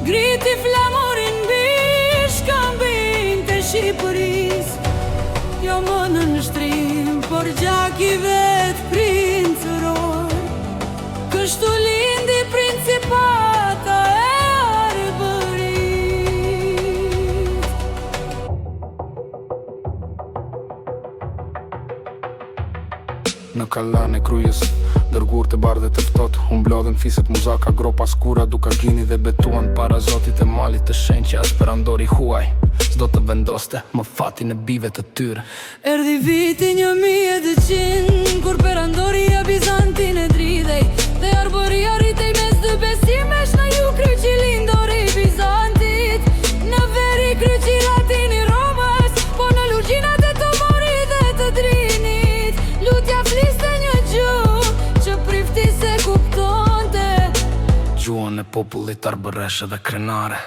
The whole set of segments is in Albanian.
Griti flamurin bish këmbin të Shqipëris. Jo më në nështrim, por gjak i vet princëror. Kështu lindi principata e Arbërit. Në kalan e kryes, dërgur të bardhe të ftot, humblodhen fiset muzaka, gropa skura, duka gini dhe betuan para zotit e malit të shenjë që asperandori huaj s'do të vendoste më fatin e bive të tyre. Erdi viti 1200, kur perandoria Bizantin e dridhej, dhe Arbëria rritej mes dy besimesh në ju kryqi lindori Bizantit. Në veri kryqi latini Romës, po në lugjinat e të mori dhe të drinit. Lutja fliste një gjuhë që prifti se kuptonte Gjuhën e popullit arbëreshe dhe krenare.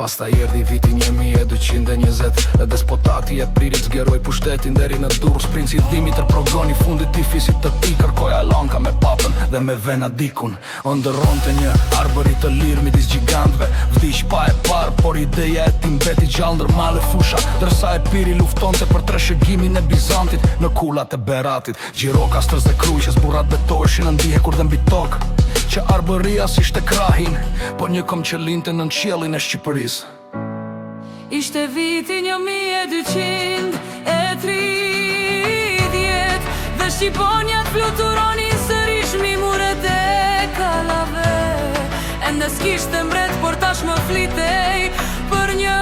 Pasta erdhi viti 1220 dhe despotati e pririt zgjeroj pushtetin deri në Durrës. Princi Dimitër progoni fundit i fisit të tij, kërkoja lanka me papën dhe me vena dikun. Ndërronte një arbëri të lirë midis gjigantëve, vdiq pa e parë, por ideja e tij mbeti gjallë ndër male fusha, ndërsa e piri luftonte për trashëgimin e Bizantit në kullat e Beratit. Gjirokastës dhe krujqes burrat betoheshin në ndije kur dhe mbi tokë që Arbëria s'ishte krahin, po një kom që linte në qiellin e Shqipërisë. Ishte viti 1230 dhe Shqiponjat fluturonin sërish mbi muret e kalave. Ende s'kishte mbret, por tash më flitej për një